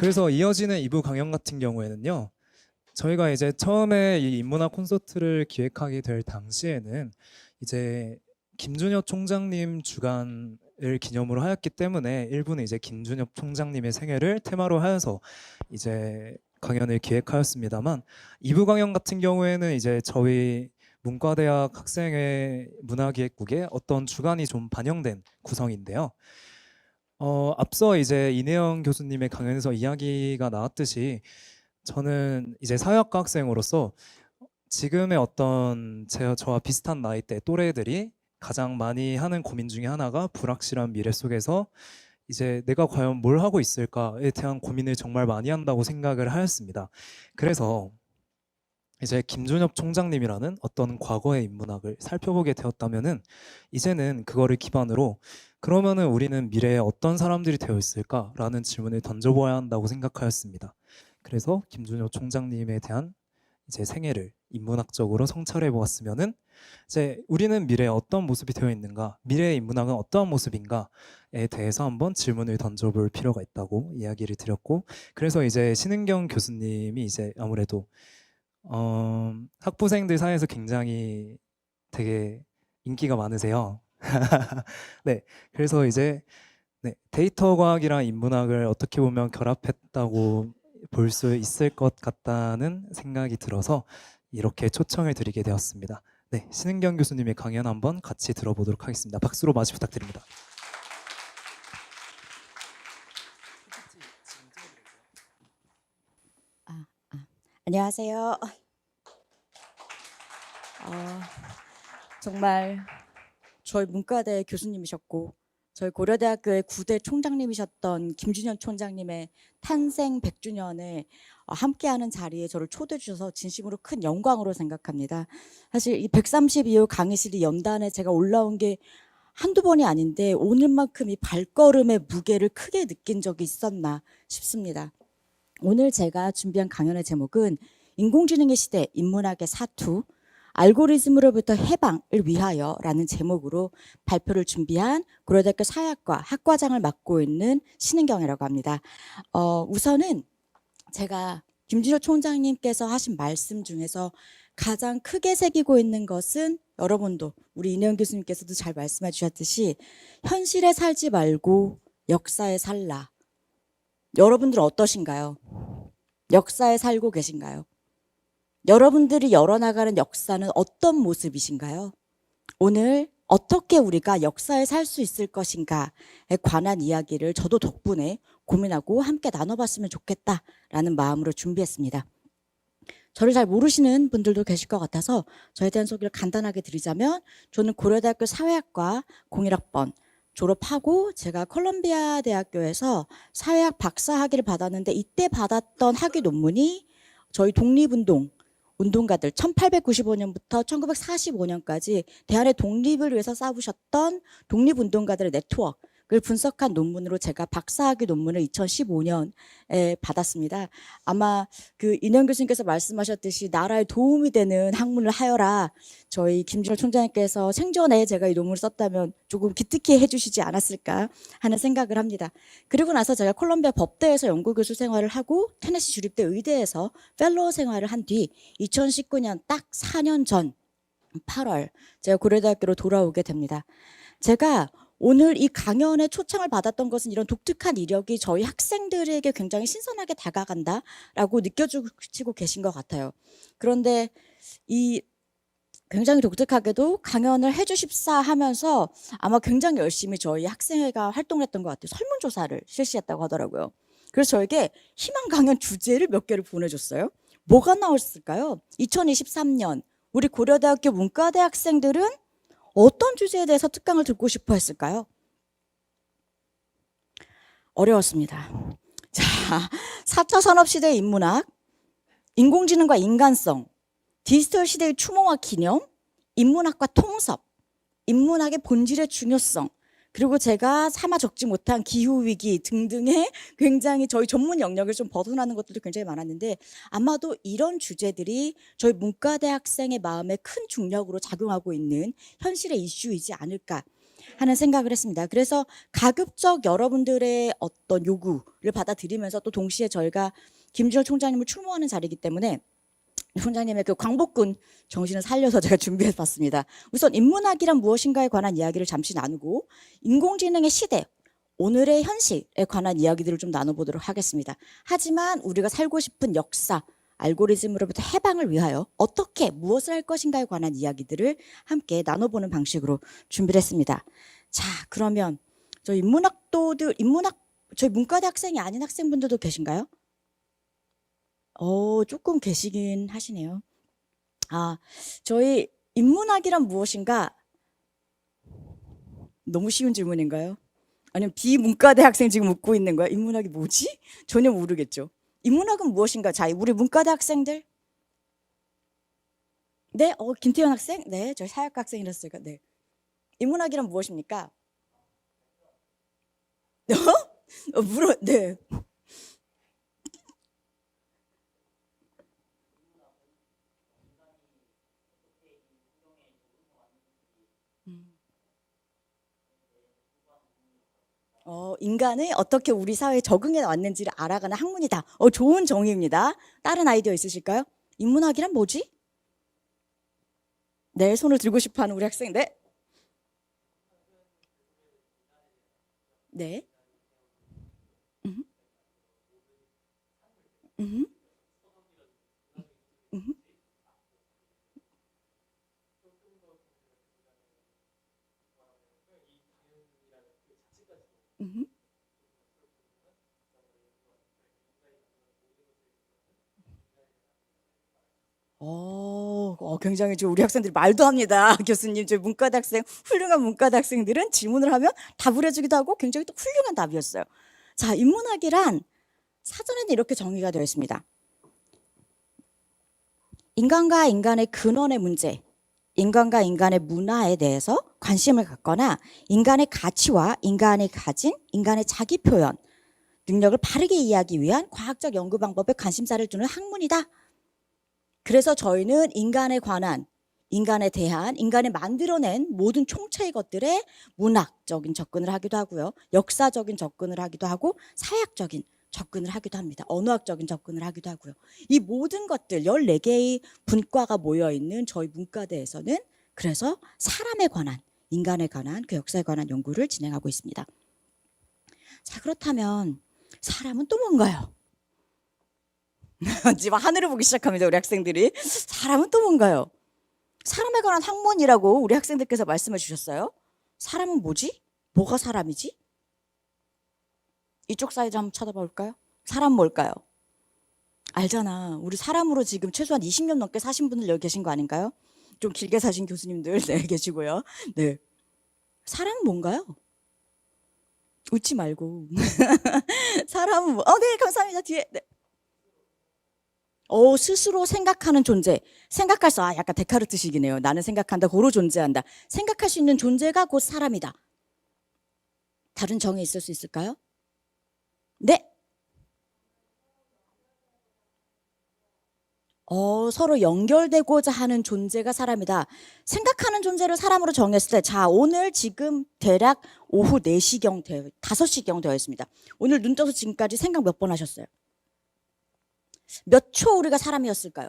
그래서 이어지는 2부 강연 같은 경우에는요. 저희가 이제 처음에 이 인문학 콘서트를 기획하게 될 당시에는 이제 김준엽 총장님 주간을 기념으로 하였기 때문에 일부는 이제 김준엽 총장님의 생애를 테마로 하여서 이제 강연을 기획하였습니다만 2부 강연 같은 경우에는 이제 저희 문과대학 학생회 문화기획국의 어떤 주관이 좀 반영된 구성인데요. 앞서 이제 이내영 교수님의 강연에서 이야기가 나왔듯이 저는 이제 사회학과 학생으로서 지금의 어떤 저와 비슷한 나이대 또래들이 가장 많이 하는 고민 중에 하나가 불확실한 미래 속에서 이제 내가 과연 뭘 하고 있을까에 대한 고민을 정말 많이 한다고 생각을 하였습니다. 그래서 이제 김준엽 총장님이라는 어떤 과거의 인문학을 살펴보게 되었다면은 이제는 그거를 기반으로 그러면은 우리는 미래에 어떤 사람들이 되어 있을까라는 질문을 던져보아야 한다고 생각하였습니다. 그래서 김준엽 총장님에 대한 이제 생애를 인문학적으로 성찰해 보았으면은 이제 우리는 미래에 어떤 모습이 되어 있는가, 미래의 인문학은 어떠한 모습인가에 대해서 한번 질문을 던져볼 필요가 있다고 이야기를 드렸고, 그래서 이제 신은경 교수님이 이제 아무래도 학부생들 사이에서 굉장히 되게 인기가 많으세요. 네, 그래서 이제 네, 데이터 과학이랑 인문학을 어떻게 보면 결합했다고 볼 수 있을 것 같다는 생각이 들어서 이렇게 초청을 드리게 되었습니다. 네, 신은경 교수님의 강연 한번 같이 들어보도록 하겠습니다. 박수로 맞이 부탁드립니다. 안녕하세요. 정말 저희 문과대 교수님이셨고 저희 고려대학교의 9대 총장님이셨던 김준현 총장님의 탄생 100주년에 함께하는 자리에 저를 초대해 주셔서 진심으로 큰 영광으로 생각합니다. 사실 이 132호 강의실이 연단에 제가 올라온 게 한두 번이 아닌데 오늘만큼 이 발걸음의 무게를 크게 느낀 적이 있었나 싶습니다. 오늘 제가 준비한 강연의 제목은 인공지능의 시대, 인문학의 사투, 알고리즘으로부터 해방을 위하여 라는 제목으로 발표를 준비한 고려대학교 사회학과 학과장을 맡고 있는 신은경이라고 합니다. 우선은 제가 김준엽 총장님께서 하신 말씀 중에서 가장 크게 새기고 있는 것은 여러분도 우리 이내영 교수님께서도 잘 말씀해 주셨듯이 현실에 살지 말고 역사에 살라. 여러분들 어떠신가요? 역사에 살고 계신가요? 여러분들이 열어나가는 역사는 어떤 모습이신가요? 오늘 어떻게 우리가 역사에 살 수 있을 것인가에 관한 이야기를 저도 덕분에 고민하고 함께 나눠봤으면 좋겠다라는 마음으로 준비했습니다. 저를 잘 모르시는 분들도 계실 것 같아서 저에 대한 소개를 간단하게 드리자면 저는 고려대학교 사회학과 01학번 졸업하고 제가 컬럼비아 대학교에서 사회학 박사 학위를 받았는데 이때 받았던 학위 논문이 저희 운동가들 1895년부터 1945년까지 대한의 독립을 위해서 싸우셨던 독립운동가들의 네트워크를 분석한 논문으로 제가 박사학위 논문을 2015년에 받았습니다. 아마 그 이내영 교수님께서 말씀하셨듯이 나라에 도움이 되는 학문을 하여라. 저희 김준엽 총장님께서 생전에 제가 이 논문을 썼다면 조금 기특해 해주시지 않았을까 하는 생각을 합니다. 그리고 나서 제가 콜롬비아 법대에서 연구교수 생활을 하고 테네시 주립대 의대에서 펠로우 생활을 한 뒤 2019년 딱 4년 전 8월 제가 고려대학교로 돌아오게 됩니다. 제가 오늘 이 강연에 초청을 받았던 것은 이런 독특한 이력이 저희 학생들에게 굉장히 신선하게 다가간다라고 느껴지고 계신 것 같아요. 그런데 이 굉장히 독특하게도 강연을 해주십사 하면서 아마 굉장히 열심히 저희 학생회가 활동을 했던 것 같아요. 설문조사를 실시했다고 하더라고요. 그래서 저에게 희망 강연 주제를 몇 개를 보내줬어요. 뭐가 나왔을까요? 2023년 우리 고려대학교 문과대 학생들은 어떤 주제에 대해서 특강을 듣고 싶어 했을까요? 어려웠습니다. 자, 4차 산업시대의 인문학, 인공지능과 인간성, 디지털 시대의 추모와 기념, 인문학과 통섭, 인문학의 본질의 중요성, 그리고 제가 참아 적지 못한 기후위기 등등의 굉장히 저희 전문 영역을 좀 벗어나는 것들도 굉장히 많았는데 아마도 이런 주제들이 저희 문과대 학생의 마음에 큰 중력으로 작용하고 있는 현실의 이슈이지 않을까. 하는 생각을 했습니다. 그래서 가급적 여러분들의 어떤 요구를 받아들이면서 또 동시에 저희가 김준호 총장님을 추모하는 자리이기 때문에 총장님의 그 광복군 정신을 살려서 제가 준비해 봤습니다. 우선 인문학이란 무엇인가에 관한 이야기를 잠시 나누고 인공지능의 시대, 오늘의 현실에 관한 이야기들을 좀 나눠보도록 하겠습니다. 하지만 우리가 살고 싶은 역사, 알고리즘으로부터 해방을 위하여 어떻게 무엇을 할 것인가에 관한 이야기들을 함께 나눠보는 방식으로 준비를 했습니다. 자, 그러면 저희 저희 문과대 학생이 아닌 학생분들도 계신가요? 조금 계시긴 하시네요. 저희 인문학이란 무엇인가? 너무 쉬운 질문인가요? 아니면 비문과대 학생 지금 웃고 있는 거야? 인문학이 뭐지? 전혀 모르겠죠. 인문학은 무엇인가? 자, 우리 문과대 학생들. 네, 김태현 학생? 네, 저희 사회학과 학생이랬으니까. 네. 인문학이란 무엇입니까? 네. 인간이 어떻게 우리 사회에 적응해 왔는지를 알아가는 학문이다. 좋은 정의입니다. 다른 아이디어 있으실까요? 인문학이란 뭐지? 네, 손을 들고 싶어 하는 우리 학생. 네. 네. 음, 음, 음, 음. 굉장히 좀 우리 학생들이 말도 합니다. 교수님, 저희 문과대 학생, 훌륭한 문과대 학생들은 질문을 하면 답을 해주기도 하고 굉장히 또 훌륭한 답이었어요. 자, 인문학이란 사전에는 이렇게 정의가 되어 있습니다. 인간과 인간의 근원의 문제, 인간과 인간의 문화에 대해서 관심을 갖거나 인간의 가치와 인간이 가진 인간의 자기 표현 능력을 바르게 이해하기 위한 과학적 연구 방법에 관심사를 두는 학문이다. 그래서 저희는 인간에 관한, 인간에 대한, 인간이 만들어낸 모든 총체의 것들에 문학적인 접근을 하기도 하고요. 역사적인 접근을 하기도 하고 사회학적인 접근을 하기도 합니다. 언어학적인 접근을 하기도 하고요. 이 모든 것들 14개의 분과가 모여있는 저희 문과대에서는 그래서 사람에 관한, 인간에 관한, 그 역사에 관한 연구를 진행하고 있습니다. 자, 그렇다면 사람은 또 뭔가요? 지금 하늘을 보기 시작합니다. 우리 학생들이. 사람은 또 뭔가요? 사람에 관한 학문이라고 우리 학생들께서 말씀해 주셨어요. 사람은 뭐지? 뭐가 사람이지? 이쪽 사이즈 한번 쳐다볼까요? 사람 뭘까요? 알잖아. 우리 사람으로 지금 최소한 20년 넘게 사신 분들 여기 계신 거 아닌가요? 좀 길게 사신 교수님들 네, 계시고요. 네. 사람은 뭔가요? 웃지 말고. 사람은 네, 감사합니다. 뒤에. 네. 스스로 생각하는 존재. 생각할 수, 약간 데카르트식이네요. 나는 생각한다, 고로 존재한다. 생각할 수 있는 존재가 곧 사람이다. 다른 정의 있을 수 있을까요? 네. 서로 연결되고자 하는 존재가 사람이다. 생각하는 존재를 사람으로 정했을 때, 자, 오늘 지금 대략 오후 4시경, 5시경 되어 있습니다. 오늘 눈 떠서 지금까지 생각 몇 번 하셨어요? 몇 초 우리가 사람이었을까요?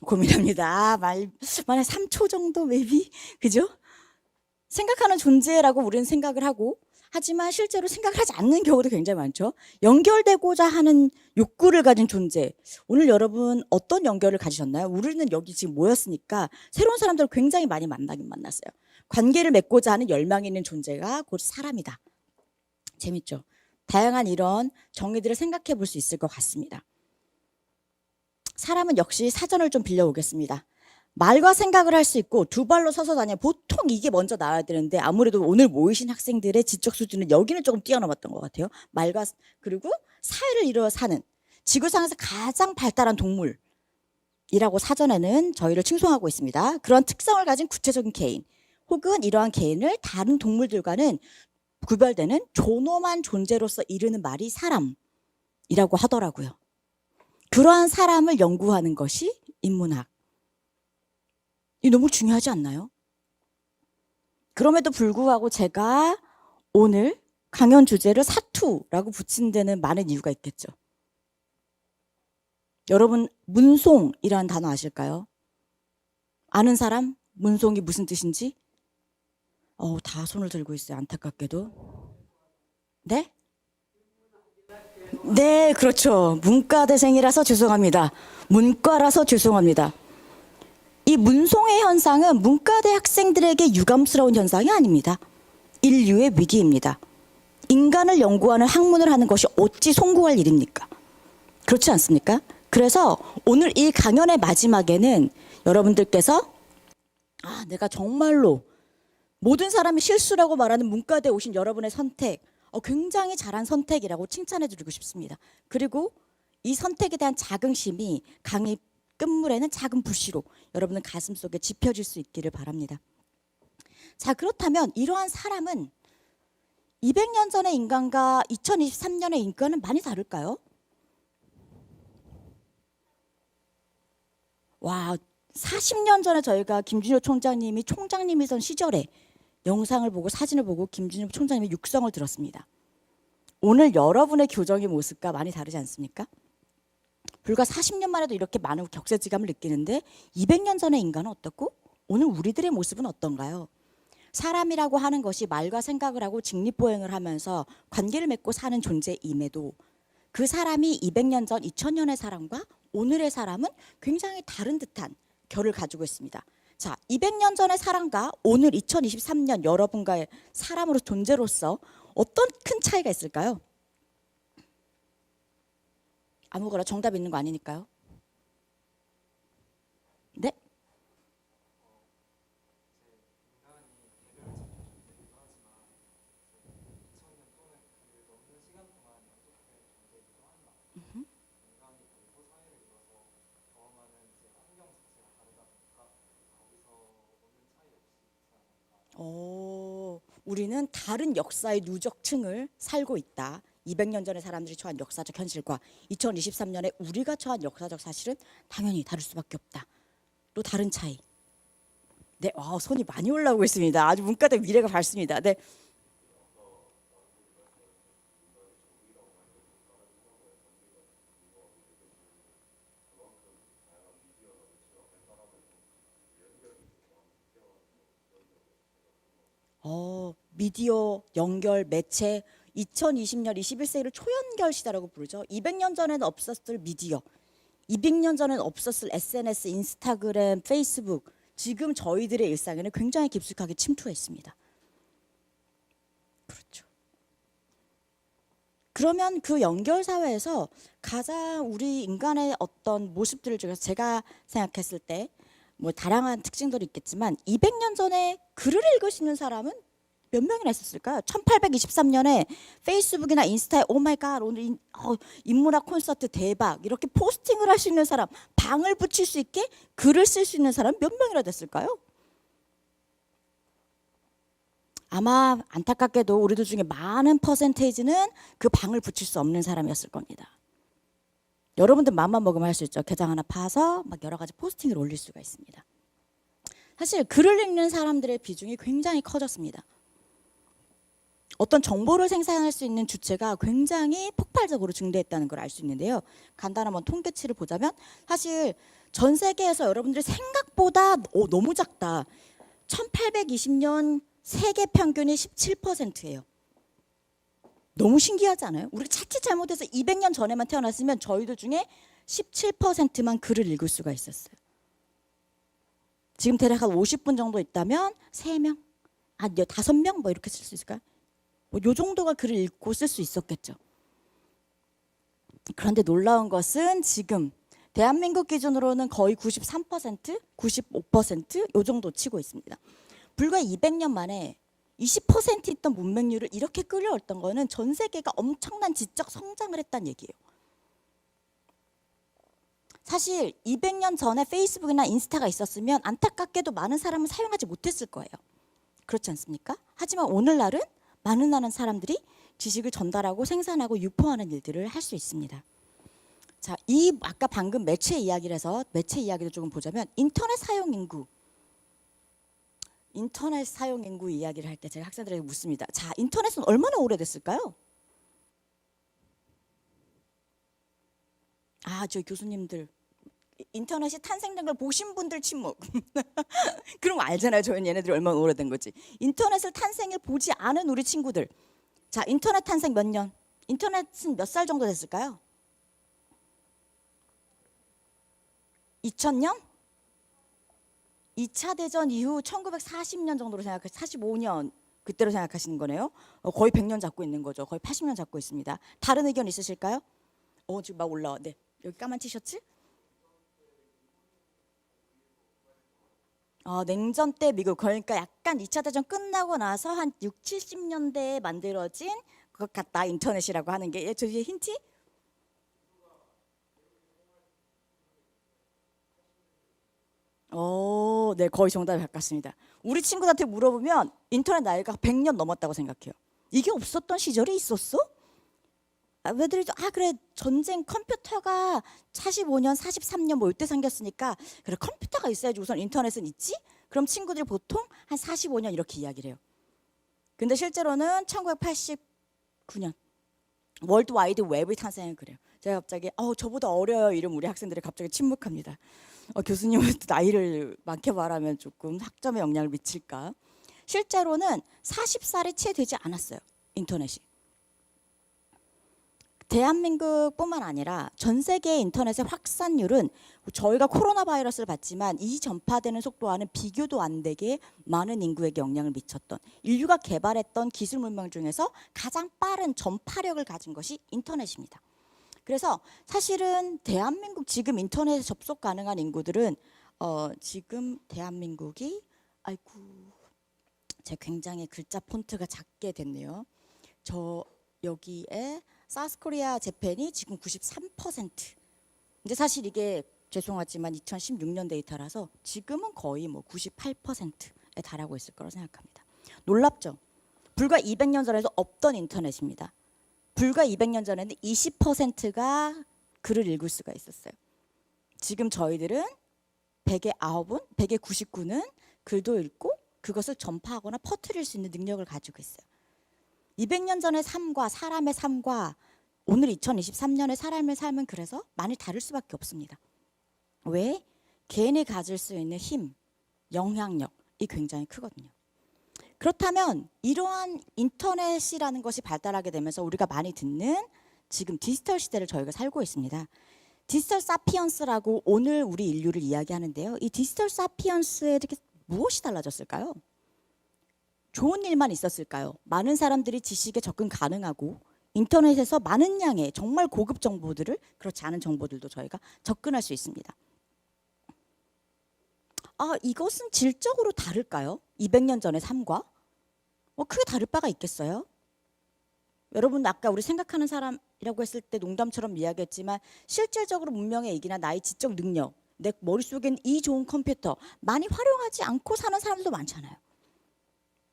고민합니다. 만약 3초 정도 maybe? 그죠? 생각하는 존재라고 우리는 생각을 하고 하지만 실제로 생각을 하지 않는 경우도 굉장히 많죠. 연결되고자 하는 욕구를 가진 존재. 오늘 여러분 어떤 연결을 가지셨나요? 우리는 여기 지금 모였으니까 새로운 사람들을 굉장히 많이 만나긴 만났어요. 관계를 맺고자 하는 열망이 있는 존재가 곧 사람이다. 재밌죠? 다양한 이런 정의들을 생각해 볼 수 있을 것 같습니다. 사람은 역시 사전을 좀 빌려오겠습니다. 말과 생각을 할 수 있고 두 발로 서서 다녀. 보통 이게 먼저 나와야 되는데 아무래도 오늘 모이신 학생들의 지적 수준은 여기는 조금 뛰어넘었던 것 같아요. 말과 그리고 사회를 이루어 사는 지구상에서 가장 발달한 동물이라고 사전에는 저희를 칭송하고 있습니다. 그런 특성을 가진 구체적인 개인 혹은 이러한 개인을 다른 동물들과는 구별되는 존엄한 존재로서 이르는 말이 사람이라고 하더라고요. 그러한 사람을 연구하는 것이 인문학. 이 너무 중요하지 않나요? 그럼에도 불구하고 제가 오늘 강연 주제를 사투라고 붙인 데는 많은 이유가 있겠죠. 여러분, 문송이라는 단어 아실까요? 아는 사람? 문송이 무슨 뜻인지? 다 손을 들고 있어요. 안타깝게도. 네? 네, 그렇죠. 문과대생이라서 죄송합니다. 문과라서 죄송합니다. 이 문송의 현상은 문과대 학생들에게 유감스러운 현상이 아닙니다. 인류의 위기입니다. 인간을 연구하는 학문을 하는 것이 어찌 송구할 일입니까? 그렇지 않습니까? 그래서 오늘 이 강연의 마지막에는 여러분들께서 내가 정말로 모든 사람이 실수라고 말하는 문과대에 오신 여러분의 선택, 굉장히 잘한 선택이라고 칭찬해 드리고 싶습니다. 그리고 이 선택에 대한 자긍심이 강의 끝물에는 작은 불씨로 여러분의 가슴속에 지펴질 수 있기를 바랍니다. 자, 그렇다면 이러한 사람은 200년 전의 인간과 2023년의 인간은 많이 다를까요? 와, 40년 전에 저희가 김준효 총장님이 총장님이던 시절에 영상을 보고 사진을 보고 김준효 총장님의 육성을 들었습니다. 오늘 여러분의 교정의 모습과 많이 다르지 않습니까? 불과 40년만 해도 이렇게 많은 격세지감을 느끼는데 200년 전의 인간은 어떻고 오늘 우리들의 모습은 어떤가요? 사람이라고 하는 것이 말과 생각을 하고 직립보행을 하면서 관계를 맺고 사는 존재임에도 그 사람이 200년 전 2000년의 사람과 오늘의 사람은 굉장히 다른 듯한 결을 가지고 있습니다. 자, 200년 전의 사람과 오늘 2023년 여러분과의 사람으로 존재로서 어떤 큰 차이가 있을까요? 아무거나 정답 있는 거 아니니까요. 네? 우리는 다른 역사의 누적층을 살고 있다. 200년 전의 사람들이 처한 역사적 현실과 2023년에 우리가 처한 역사적 사실은 당연히 다를 수밖에 없다. 또 다른 차이. 네, 손이 많이 올라오고 있습니다. 아주 문과대 미래가 밝습니다. 네. 미디어 연결 매체 2020년 21세기를 초연결 시대라고 부르죠. 200년 전에는 없었을 미디어, 200년 전에는 없었을 SNS, 인스타그램, 페이스북, 지금 저희들의 일상에는 굉장히 깊숙하게 침투했습니다. 그렇죠. 그러면 그 연결 사회에서 가장 우리 인간의 어떤 모습들을 중에서 제가 생각했을 때 뭐 다양한 특징들이 있겠지만 200년 전에 글을 읽을 수 있는 사람은 몇 명이나 있었을까요? 1823년에 페이스북이나 인스타에 오 마이 갓 오늘 인문학 콘서트 대박 이렇게 포스팅을 할 수 있는 사람, 방을 붙일 수 있게 글을 쓸 수 있는 사람 몇 명이나 됐을까요? 아마 안타깝게도 우리들 중에 많은 퍼센테이지는 그 방을 붙일 수 없는 사람이었을 겁니다. 여러분들 마음만 먹으면 할 수 있죠. 계정 하나 파서 막 여러 가지 포스팅을 올릴 수가 있습니다. 사실 글을 읽는 사람들의 비중이 굉장히 커졌습니다. 어떤 정보를 생산할 수 있는 주체가 굉장히 폭발적으로 증대했다는 걸 알 수 있는데요. 간단한 통계치를 보자면 사실 전 세계에서 여러분들이 생각보다 너무 작다. 1820년 세계 평균이 17%예요. 너무 신기하지 않아요? 우리가 자칫 잘못해서 200년 전에만 태어났으면 저희들 중에 17%만 글을 읽을 수가 있었어요. 지금 대략 한 50분 정도 있다면 3명, 5명 뭐 이렇게 쓸 수 있을까요? 요 정도가 글을 읽고 쓸 수 있었겠죠. 그런데 놀라운 것은 지금 대한민국 기준으로는 거의 93%, 95% 요 정도 치고 있습니다. 불과 200년 만에 20% 있던 문맹률을 이렇게 끌어올던 거는 전 세계가 엄청난 지적 성장을 했다는 얘기예요. 사실 200년 전에 페이스북이나 인스타가 있었으면 안타깝게도 많은 사람은 사용하지 못했을 거예요. 그렇지 않습니까? 하지만 오늘날은 많은 사람들이 지식을 전달하고 생산하고 유포하는 일들을 할 수 있습니다. 자, 아까 방금 매체 이야기를 해서 매체 이야기를 조금 보자면 인터넷 사용 인구 인터넷 사용 인구 이야기를 할 때 제가 학생들에게 묻습니다. 자, 인터넷은 얼마나 오래됐을까요? 아, 저 교수님들 인터넷이 탄생된 걸 보신 분들 침묵. 그럼 알잖아요. 저희는 얘네들이 얼마나 오래된 거지. 인터넷을 탄생을 보지 않은 우리 친구들. 자, 인터넷 탄생 몇 년? 인터넷은 몇 살 정도 됐을까요? 2000년? 2차 대전 이후 1940년 정도로 45년 그때로 생각하시는 거네요. 거의 100년 잡고 있는 거죠. 거의 80년 잡고 있습니다. 다른 의견 있으실까요? 지금 막 올라와. 네, 여기 까만 티셔츠? 냉전 때 미국, 그러니까 약간 2차 대전 끝나고 나서 한 6, 70년대에 만들어진 것 같다. 인터넷이라고 하는 게. 저 뒤에 힌트? 네, 거의 정답에 가깝습니다. 우리 친구들한테 물어보면 인터넷 나이가 100년 넘었다고 생각해요. 이게 없었던 시절이 있었어? 애들이 그래, 전쟁 컴퓨터가 45년, 43년 뭐 이때 생겼으니까 그래, 컴퓨터가 있어야지 우선 인터넷은 있지? 그럼 친구들이 보통 한 45년 이렇게 이야기를 해요. 근데 실제로는 1989년 월드 와이드 웹이 탄생한 그래요. 제가 갑자기 저보다 어려요 이름 우리 학생들이 갑자기 침묵합니다. 교수님은 나이를 많게 말하면 조금 학점에 영향을 미칠까? 실제로는 40살이 채 되지 않았어요. 인터넷이. 대한민국뿐만 아니라 전 세계의 인터넷의 확산율은 저희가 코로나 바이러스를 봤지만 이 전파되는 속도와는 비교도 안 되게 많은 인구에게 영향을 미쳤던 인류가 개발했던 기술 문명 중에서 가장 빠른 전파력을 가진 것이 인터넷입니다. 그래서 사실은 대한민국 지금 인터넷에 접속 가능한 인구들은 지금 대한민국이 제 굉장히 글자 폰트가 작게 됐네요. 저 여기에 사우스코리아 재팬이 지금 93%. 근데 사실 이게 죄송하지만 2016년 데이터라서 지금은 거의 98%에 달하고 있을 거라고 생각합니다. 놀랍죠? 불과 200년 전에도 없던 인터넷입니다. 불과 200년 전에는 20%가 글을 읽을 수가 있었어요. 지금 저희들은 100의 9은, 100의 99는 글도 읽고 그것을 전파하거나 퍼뜨릴 수 있는 능력을 가지고 있어요. 200년 전의 삶과 사람의 삶과 오늘 2023년의 사람의 삶은 그래서 많이 다를 수밖에 없습니다. 왜? 개인이 가질 수 있는 힘, 영향력이 굉장히 크거든요. 그렇다면 이러한 인터넷이라는 것이 발달하게 되면서 우리가 많이 듣는 지금 디지털 시대를 저희가 살고 있습니다. 디지털 사피언스라고 오늘 우리 인류를 이야기하는데요. 이 디지털 사피언스에 무엇이 달라졌을까요? 좋은 일만 있었을까요? 많은 사람들이 지식에 접근 가능하고 인터넷에서 많은 양의 정말 고급 정보들을 그렇지 않은 정보들도 저희가 접근할 수 있습니다. 이것은 질적으로 다를까요? 200년 전의 삶과? 크게 다를 바가 있겠어요? 여러분 아까 우리 생각하는 사람이라고 했을 때 농담처럼 이야기했지만 실질적으로 문명의 얘기나 나의 지적 능력, 내 머릿속엔 이 좋은 컴퓨터 많이 활용하지 않고 사는 사람들도 많잖아요.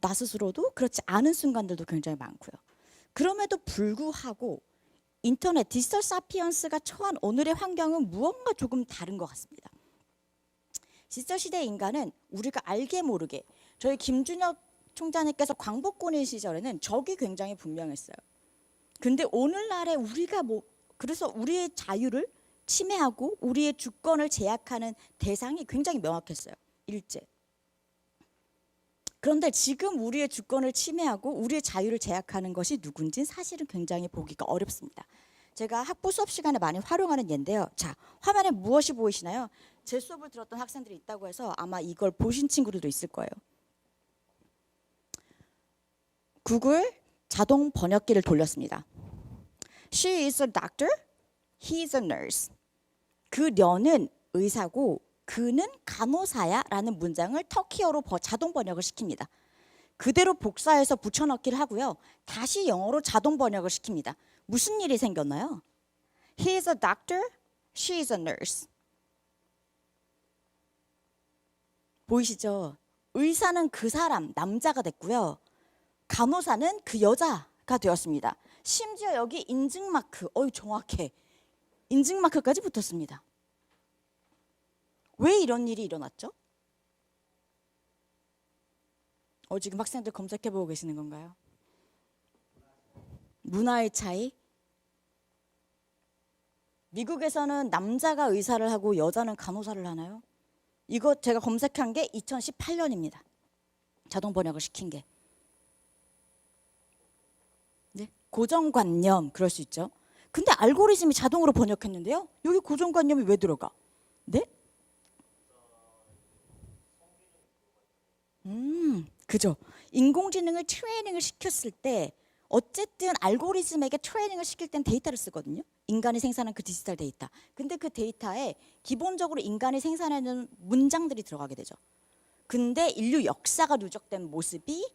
나 스스로도 그렇지 않은 순간들도 굉장히 많고요. 그럼에도 불구하고 인터넷 디지털 사피언스가 처한 오늘의 환경은 무언가 조금 다른 것 같습니다. 디지털 시대의 인간은 우리가 알게 모르게 저희 김준혁 총장님께서 광복군인 시절에는 적이 굉장히 분명했어요. 근데 오늘날에 우리가 그래서 우리의 자유를 침해하고 우리의 주권을 제약하는 대상이 굉장히 명확했어요. 일제. 그런데 지금 우리의 주권을 침해하고 우리의 자유를 제약하는 것이 누군지는 사실은 굉장히 보기가 어렵습니다. 제가 학부 수업 시간에 많이 활용하는 예인데요. 자, 화면에 무엇이 보이시나요? 제 수업을 들었던 학생들이 있다고 해서 아마 이걸 보신 친구들도 있을 거예요. 구글 자동 번역기를 돌렸습니다. She is a doctor, he is a nurse. 그녀는 의사고 그는 간호사야 라는 문장을 터키어로 자동 번역을 시킵니다. 그대로 복사해서 붙여넣기를 하고요. 다시 영어로 자동 번역을 시킵니다. 무슨 일이 생겼나요? He is a doctor, she is a nurse. 보이시죠? 의사는 그 사람, 남자가 됐고요. 간호사는 그 여자가 되었습니다. 심지어 여기 인증마크, 정확해. 인증마크까지 붙었습니다. 왜 이런 일이 일어났죠? 지금 학생들 검색해보고 계시는 건가요? 문화의 차이? 미국에서는 남자가 의사를 하고 여자는 간호사를 하나요? 이거 제가 검색한 게 2018년입니다. 자동 번역을 시킨 게. 네? 고정관념, 그럴 수 있죠. 근데 알고리즘이 자동으로 번역했는데요. 여기 고정관념이 왜 들어가? 네? 그죠. 인공지능을 트레이닝을 시켰을 때 어쨌든 알고리즘에게 트레이닝을 시킬 땐 데이터를 쓰거든요. 인간이 생산한 그 디지털 데이터. 근데 그 데이터에 기본적으로 인간이 생산하는 문장들이 들어가게 되죠. 근데 인류 역사가 누적된 모습이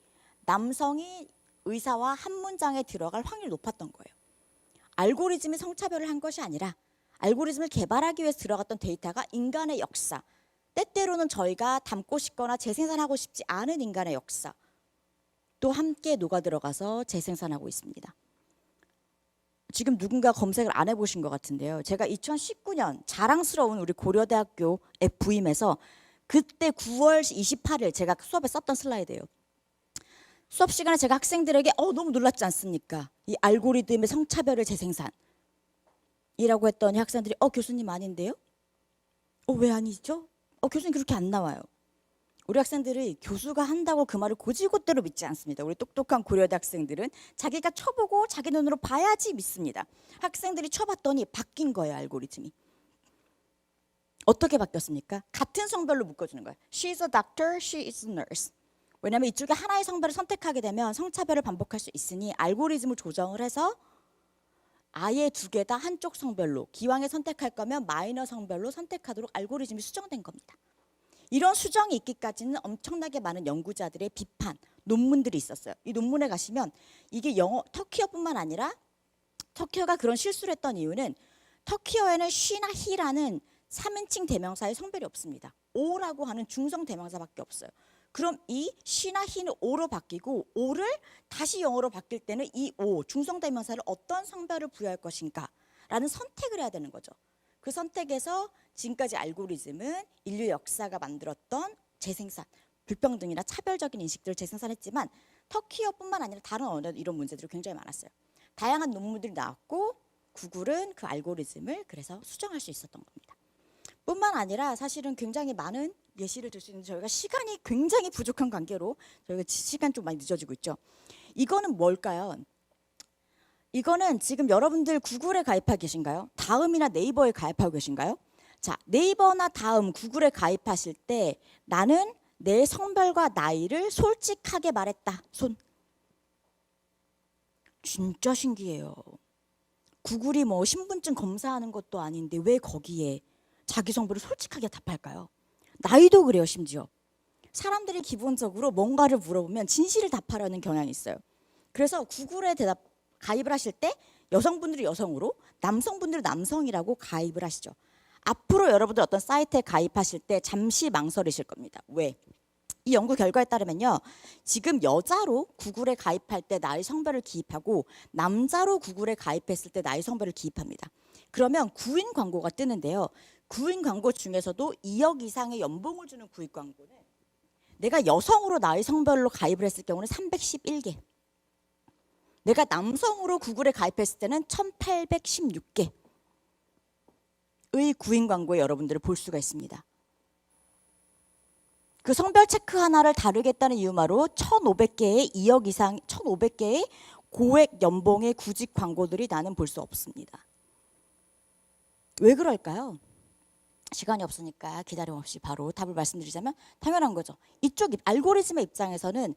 남성이 의사와 한 문장에 들어갈 확률이 높았던 거예요. 알고리즘이 성차별을 한 것이 아니라 알고리즘을 개발하기 위해서 들어갔던 데이터가 인간의 역사, 때때로는 저희가 담고 싶거나 재생산하고 싶지 않은 인간의 역사 또 함께 녹아 들어가서 재생산하고 있습니다. 지금 누군가 검색을 안 해보신 것 같은데요. 제가 2019년 자랑스러운 우리 고려대학교에 부임해서 그때 9월 28일 제가 수업에 썼던 슬라이드예요. 수업 시간에 제가 학생들에게 너무 놀랐지 않습니까? 이 알고리즘의 성차별을 재생산이라고 했더니 학생들이 교수님 아닌데요? 왜 아니죠? 교수님 그렇게 안 나와요. 우리 학생들이 교수가 한다고 그 말을 곧이곧대로 믿지 않습니다. 우리 똑똑한 고려대 학생들은 자기가 쳐보고 자기 눈으로 봐야지 믿습니다. 학생들이 쳐봤더니 바뀐 거예요, 알고리즘이. 어떻게 바뀌었습니까? 같은 성별로 묶어주는 거예요. She's a doctor, she is a nurse. 왜냐하면 이쪽에 하나의 성별을 선택하게 되면 성차별을 반복할 수 있으니 알고리즘을 조정을 해서 아예 두 개 다 한쪽 성별로, 기왕에 선택할 거면 마이너 성별로 선택하도록 알고리즘이 수정된 겁니다. 이런 수정이 있기까지는 엄청나게 많은 연구자들의 비판, 논문들이 있었어요. 이 논문에 가시면 이게 터키어뿐만 아니라 터키어가 그런 실수를 했던 이유는 터키어에는 she나 he라는 3인칭 대명사의 성별이 없습니다. o라고 하는 중성 대명사밖에 없어요. 그럼 이 she나 he는 o로 바뀌고 o를 다시 영어로 바뀔 때는 이 o, 중성 대명사를 어떤 성별을 부여할 것인가 라는 선택을 해야 되는 거죠. 그 선택에서 지금까지 알고리즘은 인류 역사가 만들었던 재생산, 불평등이나 차별적인 인식들을 재생산했지만 터키어뿐만 아니라 다른 언어도 이런 문제들이 굉장히 많았어요. 다양한 논문들이 나왔고 구글은 그 알고리즘을 그래서 수정할 수 있었던 겁니다. 뿐만 아니라 사실은 굉장히 많은 예시를 들 수 있는데 저희가 시간이 굉장히 부족한 관계로 저희가 시간 좀 많이 늦어지고 있죠. 이거는 뭘까요? 이거는 지금 여러분들 구글에 가입하고 계신가요? 다음이나 네이버에 가입하고 계신가요? 자, 네이버나 다음, 구글에 가입하실 때 나는 내 성별과 나이를 솔직하게 말했다. 손. 진짜 신기해요. 구글이 뭐 신분증 검사하는 것도 아닌데 왜 거기에 자기 성별을 솔직하게 답할까요? 나이도 그래요, 심지어. 사람들이 기본적으로 뭔가를 물어보면 진실을 답하려는 경향이 있어요. 그래서 구글에 가입을 하실 때 여성분들이 여성으로, 남성분들이 남성이라고 가입을 하시죠. 앞으로 여러분들 어떤 사이트에 가입하실 때 잠시 망설이실 겁니다. 왜? 이 연구 결과에 따르면요. 지금 여자로 구글에 가입할 때 나의 성별을 기입하고 남자로 구글에 가입했을 때 나의 성별을 기입합니다. 그러면 구인 광고가 뜨는데요. 구인 광고 중에서도 2억 이상의 연봉을 주는 구인 광고는 내가 여성으로 나의 성별로 가입을 했을 경우는 311개. 내가 남성으로 구글에 가입했을 때는 1816개의 구인 광고에 여러분들을 볼 수가 있습니다. 그 성별 체크 하나를 다르겠다는 이유만으로 1,500개의 2억 이상, 1,500개의 고액 연봉의 구직 광고들이 나는 볼 수 없습니다. 왜 그럴까요? 시간이 없으니까 기다림 없이 바로 답을 말씀드리자면 당연한 거죠. 이쪽 알고리즘의 입장에서는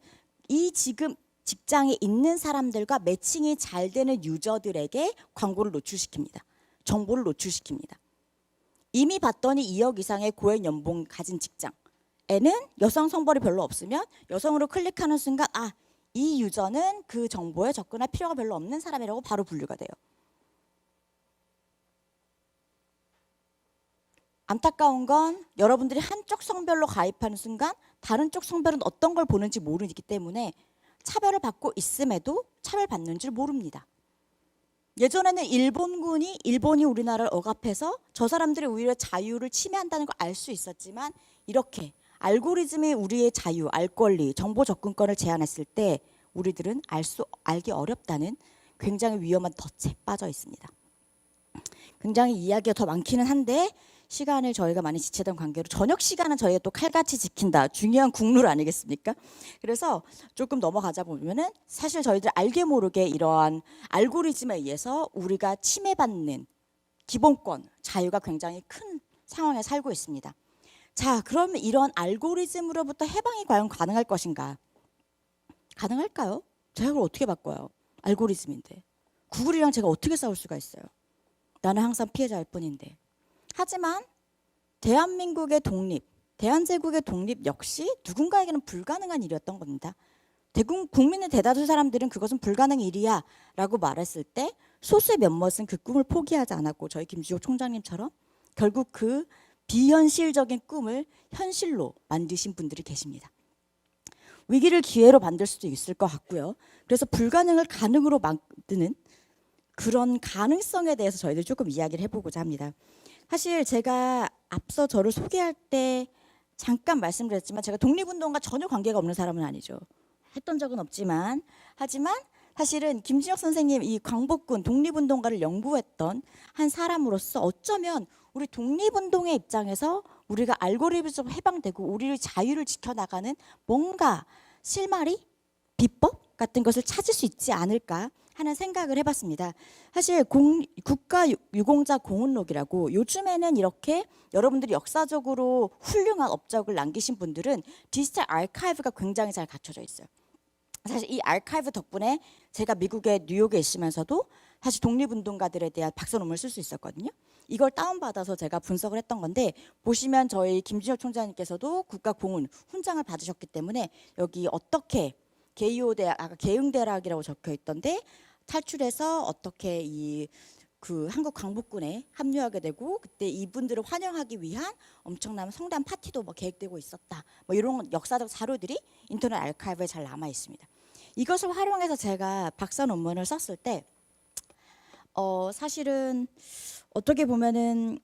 이 지금 직장에 있는 사람들과 매칭이 잘 되는 유저들에게 광고를 노출시킵니다. 정보를 노출시킵니다. 이미 봤더니 2억 이상의 고액 연봉 가진 직장에는 여성 성별이 별로 없으면 여성으로 클릭하는 순간 이 유저는 그 정보에 접근할 필요가 별로 없는 사람이라고 바로 분류가 돼요. 안타까운 건 여러분들이 한쪽 성별로 가입하는 순간 다른 쪽 성별은 어떤 걸 보는지 모르기 때문에 차별을 받고 있음에도 차별받는 줄 모릅니다. 예전에는 일본이 우리나라를 억압해서 저 사람들이 오히려 자유를 침해한다는 걸 알 수 있었지만 이렇게 알고리즘이 우리의 자유, 알 권리, 정보 접근권을 제한했을 때 우리들은 알기 어렵다는 굉장히 위험한 덫에 빠져 있습니다. 굉장히 이야기가 더 많기는 한데 시간을 저희가 많이 지체된 관계로 저녁 시간은 저희가 또 칼같이 지킨다. 중요한 국룰 아니겠습니까? 그래서 조금 넘어가자 보면은 사실 저희들 알게 모르게 이러한 알고리즘에 의해서 우리가 침해받는 기본권, 자유가 굉장히 큰 상황에 살고 있습니다. 자, 그러면 이런 알고리즘으로부터 해방이 과연 가능할 것인가? 가능할까요? 제가 그걸 어떻게 바꿔요? 알고리즘인데. 구글이랑 제가 어떻게 싸울 수가 있어요? 나는 항상 피해자일 뿐인데. 하지만 대한민국의 독립, 대한제국의 독립 역시 누군가에게는 불가능한 일이었던 겁니다. 국민의 대다수 사람들은 그것은 불가능한 일이야 라고 말했을 때 소수의 몇몇은 그 꿈을 포기하지 않았고 저희 김주혁 총장님처럼 결국 그 비현실적인 꿈을 현실로 만드신 분들이 계십니다. 위기를 기회로 만들 수도 있을 것 같고요. 그래서 불가능을 가능으로 만드는 그런 가능성에 대해서 저희들 조금 이야기를 해보고자 합니다. 사실 제가 앞서 저를 소개할 때 잠깐 말씀드렸지만 제가 독립운동과 전혀 관계가 없는 사람은 아니죠. 했던 적은 없지만 하지만 사실은 김진혁 선생님 이 광복군 독립운동가를 연구했던 한 사람으로서 어쩌면 우리 독립운동의 입장에서 우리가 알고리즘에서 해방되고 우리의 자유를 지켜나가는 뭔가 실마리? 비법 같은 것을 찾을 수 있지 않을까 하는 생각을 해봤습니다. 사실 국가유공자 공헌록이라고 요즘에는 이렇게 여러분들이 역사적으로 훌륭한 업적을 남기신 분들은 디지털 아카이브가 굉장히 잘 갖춰져 있어요. 사실 이 아카이브 덕분에 제가 미국의 뉴욕에 있으면서도 사실 독립운동가들에 대한 박사 논문을 쓸 수 있었거든요. 이걸 다운받아서 제가 분석을 했던 건데 보시면 저희 김진혁 총장님께서도 국가공헌 훈장을 받으셨기 때문에 여기 어떻게 개요대학, 아까 개응대학이라고 적혀 있던데 탈출해서 어떻게 그 한국 광복군에 합류하게 되고 그때 이분들을 환영하기 위한 엄청난 성대한 파티도 뭐 계획되고 있었다. 뭐 이런 역사적 자료들이 인터넷 아카이브에 잘 남아 있습니다. 이것을 활용해서 제가 박사 논문을 썼을 때 사실은 어떻게 보면은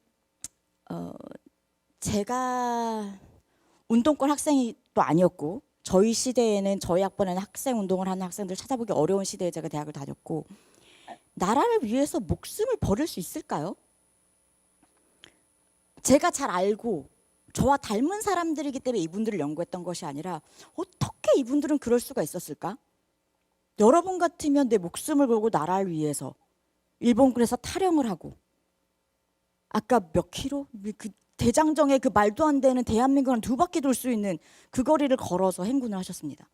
제가 운동권 학생이 또 아니었고 저희 시대에는 저희 학번에는 학생 운동을 하는 학생들 찾아보기 어려운 시대에 제가 대학을 다녔고 나라를 위해서 목숨을 버릴 수 있을까요? 제가 잘 알고 저와 닮은 사람들이기 때문에 이분들을 연구했던 것이 아니라 어떻게 이분들은 그럴 수가 있었을까? 여러분 같으면 내 목숨을 걸고 나라를 위해서 일본군에서 탈영을 하고 아까 몇 킬로? 그 대장정의 그 말도 안 되는 대한민국을 2바퀴 돌 수 있는 그 거리를 걸어서 행군을 하셨습니다.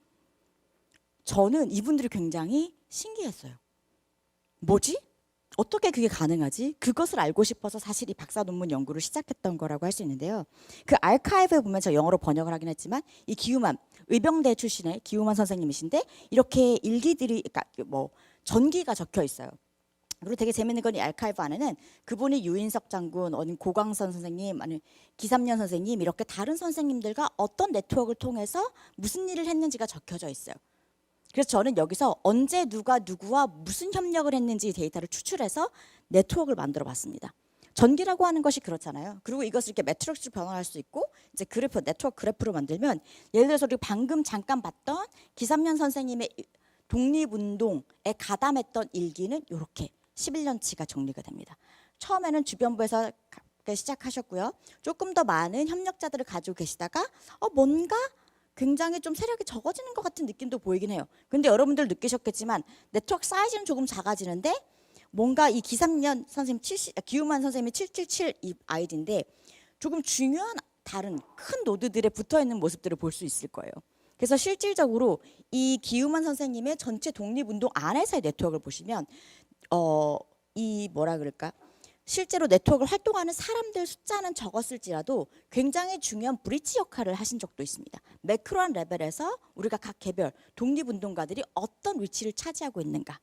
저는 이분들이 굉장히 신기했어요. 뭐지? 어떻게 그게 가능하지? 그것을 알고 싶어서 사실 이 박사 논문 연구를 시작했던 거라고 할 수 있는데요. 그 아카이브에 보면 저 영어로 번역을 하긴 했지만 이 기우만 의병대 출신의 기우만 선생님이신데 이렇게 일기들이 그러니까 뭐 전기가 적혀 있어요. 그리고 되게 재밌는 건 이 아카이브 안에는 그분이 유인석 장군, 아니면 고광선 선생님, 아니면 기삼년 선생님 이렇게 다른 선생님들과 어떤 네트워크를 통해서 무슨 일을 했는지가 적혀져 있어요. 그래서 저는 여기서 언제 누가 누구와 무슨 협력을 했는지 데이터를 추출해서 네트워크를 만들어 봤습니다. 전기라고 하는 것이 그렇잖아요. 그리고 이것을 이렇게 매트릭스로 변환할 수 있고 이제 그래프, 네트워크 그래프로 만들면 예를 들어서 우리 방금 잠깐 봤던 기삼년 선생님의 독립운동에 가담했던 일기는 이렇게 11년치가 정리가 됩니다. 처음에는 주변부에서 시작하셨고요. 조금 더 많은 협력자들을 가지고 계시다가 뭔가 굉장히 좀 세력이 적어지는 것 같은 느낌도 보이긴 해요. 근데 여러분들 느끼셨겠지만 네트워크 사이즈는 조금 작아지는데 뭔가 이 기삼년 선생님 기우만 선생님이 777 이 아이디인데 조금 중요한 다른 큰 노드들에 붙어 있는 모습들을 볼 수 있을 거예요. 그래서 실질적으로 이 기우만 선생님의 전체 독립운동 안에서의 네트워크를 보시면 이 뭐라 그럴까? 실제로 네트워크를 활동하는 사람들 숫자는 적었을지라도 굉장히 중요한 브릿지 역할을 하신 적도 있습니다. 매크로한 레벨에서 우리가 각 개별 독립운동가들이 어떤 위치를 차지하고 있는가를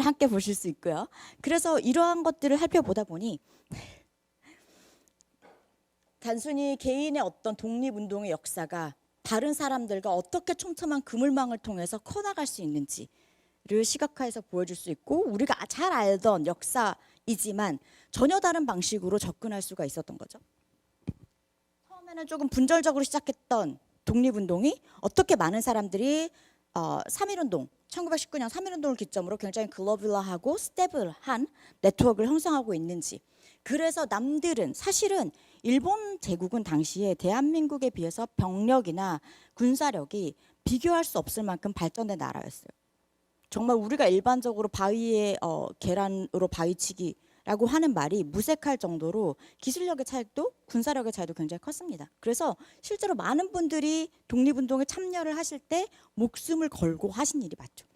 함께 보실 수 있고요. 그래서 이러한 것들을 살펴보다 보니 단순히 개인의 어떤 독립운동의 역사가 다른 사람들과 어떻게 촘촘한 그물망을 통해서 커나갈 수 있는지 를 시각화해서 보여줄 수 있고 우리가 잘 알던 역사이지만 전혀 다른 방식으로 접근할 수가 있었던 거죠. 처음에는 조금 분절적으로 시작했던 독립운동이 어떻게 많은 사람들이 3.1운동, 1919년 3.1운동을 기점으로 굉장히 글로벌화하고 스테이블한 네트워크를 형성하고 있는지. 그래서 남들은 사실은 일본 제국은 당시에 대한민국에 비해서 병력이나 군사력이 비교할 수 없을 만큼 발전된 나라였어요. 정말 우리가 일반적으로 바위에 계란으로 바위치기라고 하는 말이 무색할 정도로 기술력의 차이도 군사력의 차이도 굉장히 컸습니다. 그래서 실제로 많은 분들이 독립운동에 참여를 하실 때 목숨을 걸고 하신 일이 맞죠.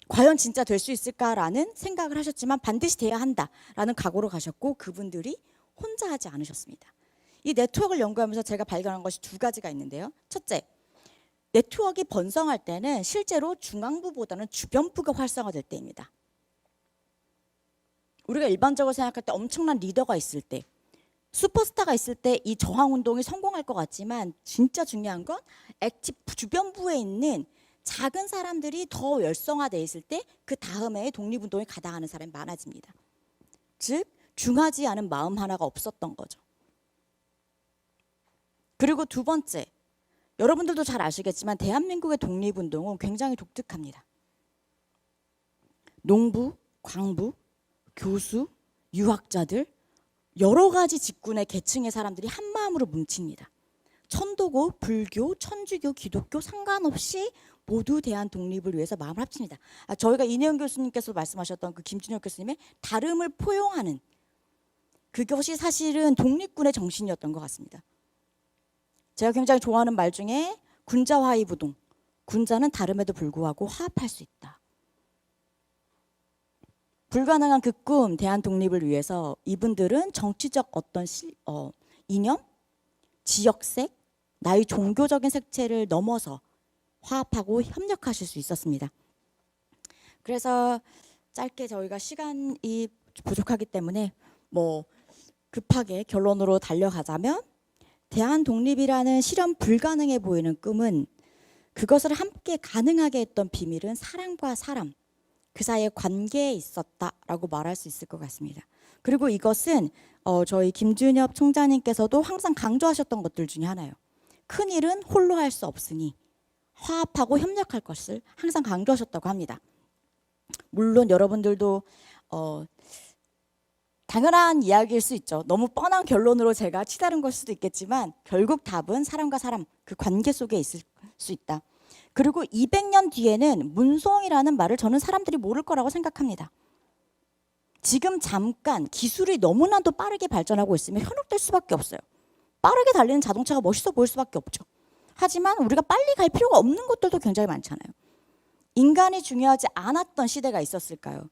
과연 진짜 될 수 있을까라는 생각을 하셨지만 반드시 돼야 한다라는 각오로 가셨고 그분들이 혼자 하지 않으셨습니다. 이 네트워크를 연구하면서 제가 발견한 것이 두 가지가 있는데요. 첫째, 네트워크가 번성할 때는 실제로 중앙부보다는 주변부가 활성화될 때입니다. 우리가 일반적으로 생각할 때 엄청난 리더가 있을 때, 슈퍼스타가 있을 때 이 저항운동이 성공할 것 같지만 진짜 중요한 건 주변부에 있는 작은 사람들이 더 열성화되어 있을 때 그 다음에 독립운동에 가담하는 사람이 많아집니다. 즉 중하지 않은 마음 하나가 없었던 거죠. 그리고 두 번째, 여러분들도 잘 아시겠지만 대한민국의 독립운동은 굉장히 독특합니다. 농부, 광부, 교수, 유학자들 여러 가지 직군의 계층의 사람들이 한 마음으로 뭉칩니다. 천도고, 불교, 천주교, 기독교 상관없이 모두 대한 독립을 위해서 마음을 합칩니다. 저희가 이내영 교수님께서 말씀하셨던 그 김준혁 교수님의 다름을 포용하는 그것이 사실은 독립군의 정신이었던 것 같습니다. 제가 굉장히 좋아하는 말 중에 군자화의부동, 군자는 다름에도 불구하고 화합할 수 있다. 불가능한 그 꿈, 대한 독립을 위해서 이분들은 정치적 어떤 이념, 지역색, 나의 종교적인 색채를 넘어서 화합하고 협력하실 수 있었습니다. 그래서 짧게 저희가 시간이 부족하기 때문에 급하게 결론으로 달려가자면 대한 독립이라는 실현 불가능해 보이는 꿈은 그것을 함께 가능하게 했던 비밀은 사람과 사람, 그 사이의 관계에 있었다라고 말할 수 있을 것 같습니다. 그리고 이것은 저희 김준엽 총장님께서도 항상 강조하셨던 것들 중에 하나예요. 큰일은 홀로 할 수 없으니 화합하고 협력할 것을 항상 강조하셨다고 합니다. 물론 여러분들도 당연한 이야기일 수 있죠. 너무 뻔한 결론으로 제가 치달은 걸 수도 있겠지만 결국 답은 사람과 사람 그 관계 속에 있을 수 있다. 그리고 200년 뒤에는 문송이라는 말을 저는 사람들이 모를 거라고 생각합니다. 지금 잠깐 기술이 너무나도 빠르게 발전하고 있으면 현혹될 수밖에 없어요. 빠르게 달리는 자동차가 멋있어 보일 수밖에 없죠. 하지만 우리가 빨리 갈 필요가 없는 것들도 굉장히 많잖아요. 인간이 중요하지 않았던 시대가 있었을까요?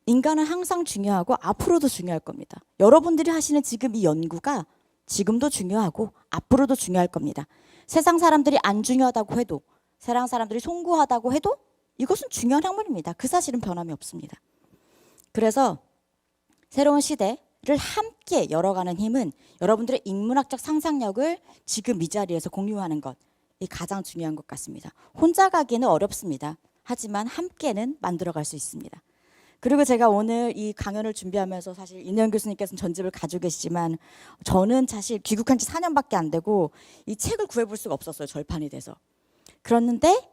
인간은 항상 중요하고 앞으로도 중요할 겁니다. 여러분들이 하시는 지금 이 연구가 지금도 중요하고 앞으로도 중요할 겁니다. 세상 사람들이 안 중요하다고 해도, 세상 사람들이 송구하다고 해도 이것은 중요한 학문입니다. 그 사실은 변함이 없습니다. 그래서 새로운 시대를 함께 열어가는 힘은 여러분들의 인문학적 상상력을 지금 이 자리에서 공유하는 것이 가장 중요한 것 같습니다. 혼자 가기는 어렵습니다. 하지만 함께는 만들어갈 수 있습니다. 그리고 제가 오늘 이 강연을 준비하면서 사실 이내영 교수님께서는 전집을 가지고 계시지만 저는 사실 귀국한 지 4년밖에 안 되고 이 책을 구해볼 수가 없었어요. 절판이 돼서. 그랬는데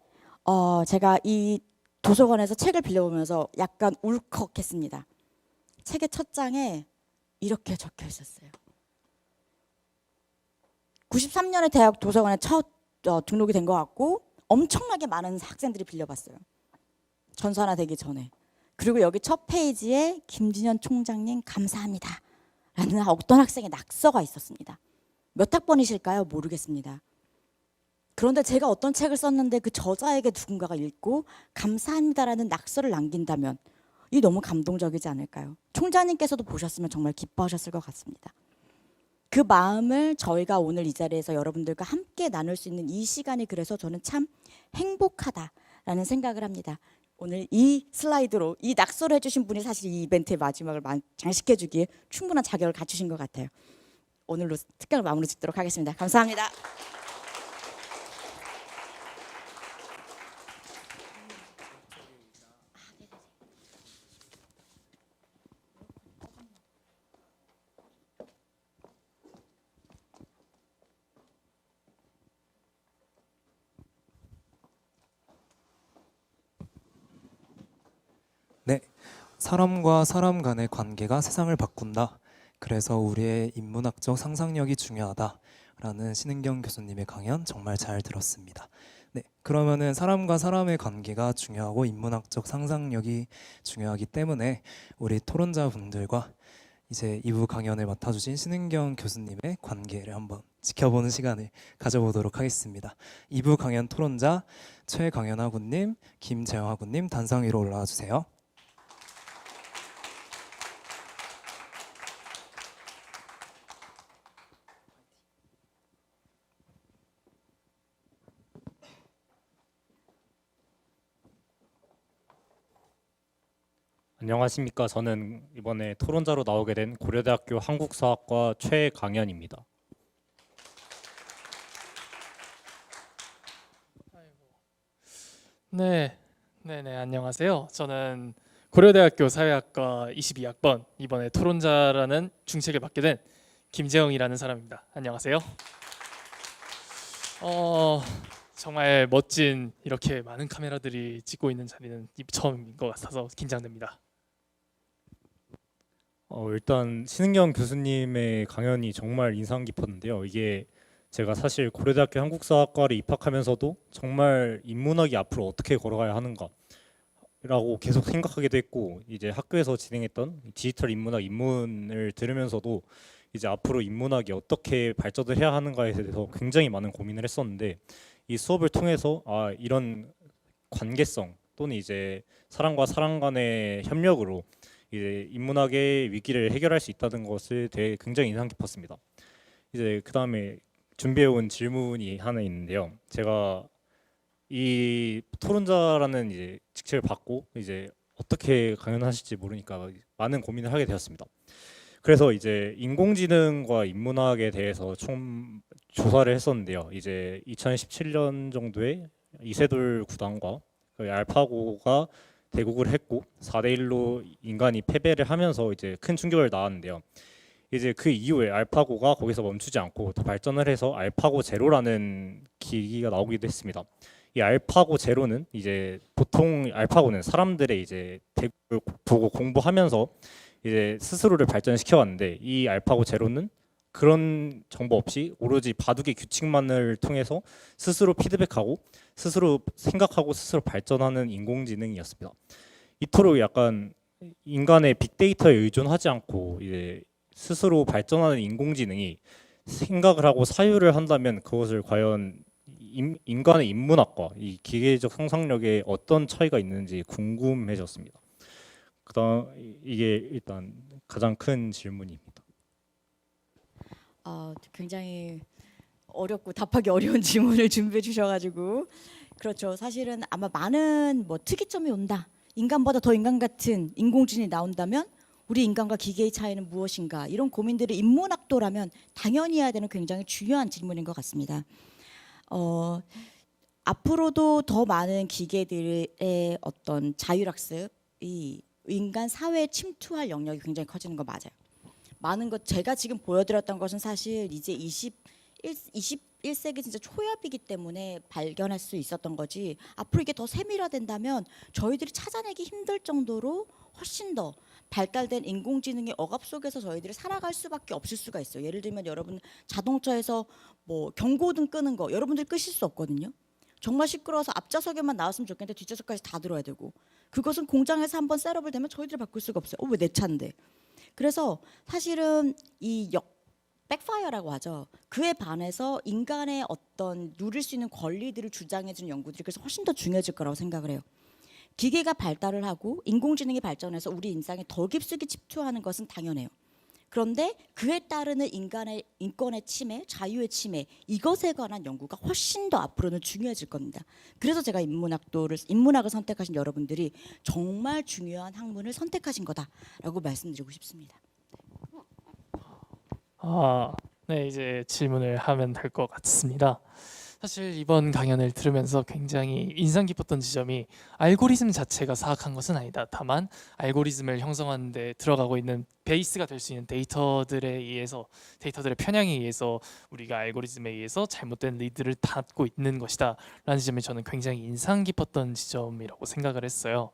제가 이 도서관에서 책을 빌려보면서 약간 울컥했습니다. 책의 첫 장에 이렇게 적혀 있었어요. 93년에 대학 도서관에 첫 등록이 된 것 같고 엄청나게 많은 학생들이 빌려봤어요. 전산화되기 전에. 그리고 여기 첫 페이지에 김준현 총장님 감사합니다 라는 어떤 학생의 낙서가 있었습니다. 몇 학번이실까요? 모르겠습니다. 그런데 제가 어떤 책을 썼는데 그 저자에게 누군가가 읽고 감사합니다라는 낙서를 남긴다면 이 너무 감동적이지 않을까요? 총장님께서도 보셨으면 정말 기뻐하셨을 것 같습니다. 그 마음을 저희가 오늘 이 자리에서 여러분들과 함께 나눌 수 있는 이 시간이 그래서 저는 참 행복하다라는 생각을 합니다. 오늘 이 슬라이드로 이 낙서를 해주신 분이 사실 이 이벤트의 마지막을 장식해주기에 충분한 자격을 갖추신 것 같아요. 오늘로 특강을 마무리 짓도록 하겠습니다. 감사합니다. 네, 사람과 사람 간의 관계가 세상을 바꾼다. 그래서 우리의 인문학적 상상력이 중요하다라는 신은경 교수님의 강연 정말 잘 들었습니다. 네, 그러면은 사람과 사람의 관계가 중요하고 인문학적 상상력이 중요하기 때문에 우리 토론자분들과 이제 2부 강연을 맡아주신 신은경 교수님의 관계를 한번 지켜보는 시간을 가져보도록 하겠습니다. 2부 강연 토론자 최강현아 군님, 김재영아 군님 단상 위로 올라와 주세요. 안녕하십니까. 저는 이번에 토론자로 나오게 된 고려대학교 한국사학과 최강현입니다. 네, 안녕하세요. 저는 고려대학교 사회학과 22학번 이번에 토론자라는 중책을 맡게 된 김재영이라는 사람입니다. 안녕하세요. 정말 멋진 이렇게 많은 카메라들이 찍고 있는 자리는 처음인 것 같아서 긴장됩니다. 일단 신은경 교수님의 강연이 정말 인상 깊었는데요. 이게 제가 사실 고려대학교 한국사학과를 입학하면서도 정말 인문학이 앞으로 어떻게 걸어가야 하는가라고 계속 생각하기도 했고, 이제 학교에서 진행했던 디지털 인문학 입문을 들으면서도 이제 앞으로 인문학이 어떻게 발전을 해야 하는가에 대해서 굉장히 많은 고민을 했었는데, 이 수업을 통해서 이런 관계성 또는 이제 사람과 사람 간의 협력으로 이제 인문학의 위기를 해결할 수 있다는 것을 되게 굉장히 인상 깊었습니다. 이제 그 다음에 준비해온 질문이 하나 있는데요. 제가 이 토론자라는 이제 직책을 받고 이제 어떻게 강연하실지 모르니까 많은 고민을 하게 되었습니다. 그래서 이제 인공지능과 인문학에 대해서 좀 조사를 했었는데요. 이제 2017년 정도에 이세돌 구단과 알파고가 대국을 했고 4대1로 인간이 패배를 하면서 이제 큰 충격을 낳았는데요. 이제 그 이후에 알파고가 거기서 멈추지 않고 더 발전을 해서 알파고 제로라는 기기가 나오기도 했습니다. 이 알파고 제로는 이제 보통 알파고는 사람들의 이제 대국을 보고 공부하면서 이제 스스로를 발전시켜 왔는데, 이 알파고 제로는 그런 정보 없이 오로지 바둑의 규칙만을 통해서 스스로 피드백하고 스스로 생각하고 스스로 발전하는 인공지능이었습니다. 이토록 약간 인간의 빅데이터에 의존하지 않고 이제 스스로 발전하는 인공지능이 생각을 하고 사유를 한다면 그것을 과연 인간의 인문학과 이 기계적 상상력에 어떤 차이가 있는지 궁금해졌습니다. 그다음 이게 일단 가장 큰 질문입니다. 굉장히 어렵고 답하기 어려운 질문을 준비해 주셔가지고 그렇죠. 사실은 아마 많은 뭐 특이점이 온다. 인간보다 더 인간 같은 인공지능이 나온다면 우리 인간과 기계의 차이는 무엇인가? 이런 고민들을 인문학도라면 당연히 해야 되는 굉장히 중요한 질문인 것 같습니다. 앞으로도 더 많은 기계들의 어떤 자율학습이 인간 사회에 침투할 영역이 굉장히 커지는 거 맞아요. 많은 것 제가 지금 보여드렸던 것은 사실 이제 21세기 진짜 초엽이기 때문에 발견할 수 있었던 거지, 앞으로 이게 더 세밀화된다면 저희들이 찾아내기 힘들 정도로 훨씬 더 발달된 인공지능의 억압 속에서 저희들이 살아갈 수밖에 없을 수가 있어요. 예를 들면 여러분 자동차에서 뭐 경고등 끄는 거 여러분들 끄실 수 없거든요. 정말 시끄러워서 앞좌석에만 나왔으면 좋겠는데 뒷좌석까지 다 들어야 되고, 그것은 공장에서 한번 셋업을 되면 저희들이 바꿀 수가 없어요. 왜 내 차인데? 그래서 사실은 이 백파이어라고 하죠. 그에 반해서 인간의 어떤 누릴 수 있는 권리들을 주장해주는 연구들이 그래서 훨씬 더 중요해질 거라고 생각을 해요. 기계가 발달을 하고 인공지능이 발전해서 우리 인상에 더 깊숙이 침투하는 것은 당연해요. 그런데 그에 따르는 인간의 인권의 침해, 자유의 침해, 이것에 관한 연구가 훨씬 더 앞으로는 중요해질 겁니다. 그래서 제가 인문학을 선택하신 여러분들이 정말 중요한 학문을 선택하신 거다라고 말씀드리고 싶습니다. 네, 이제 질문을 하면 될 것 같습니다. 사실 이번 강연을 들으면서 굉장히 인상 깊었던 지점이 알고리즘 자체가 사악한 것은 아니다. 다만 알고리즘을 형성하는 데 들어가고 있는 베이스가 될 수 있는 데이터들의 편향에 의해서 우리가 알고리즘에 의해서 잘못된 리드를 닫고 있는 것이다 라는 지점이 저는 굉장히 인상 깊었던 지점이라고 생각을 했어요.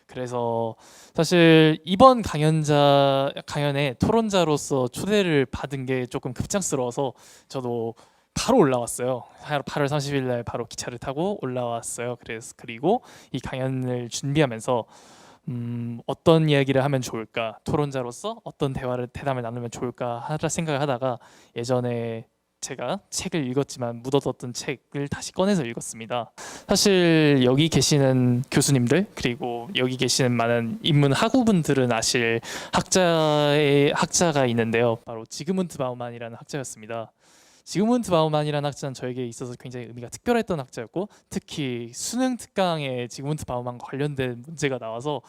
그래서 사실 이번 강연에 토론자로서 초대를 받은 게 조금 급작스러워서 저도 바로 올라왔어요. 8월 30일 날 바로 기차를 타고 올라왔어요. 그리고 이 강연을 준비하면서 어떤 이야기를 하면 좋을까, 토론자로서 어떤 대담을 나누면 좋을까 생각을 하다가 예전에 제가 책을 읽었지만 묻어뒀던 책을 다시 꺼내서 읽었습니다. 사실 여기 계시는 교수님들 그리고 여기 계시는 많은 인문 학우분들은 아실 학자가 있는데요. 바로 지그문트 바우만이라는 학자였습니다. 지그문트 바우만이라는 학자는 저에게 있어서 굉장히 의미가 특별했던 학자였고, 특히 수능 특강에 지그문트 바우만과 관련된 문제가 나와서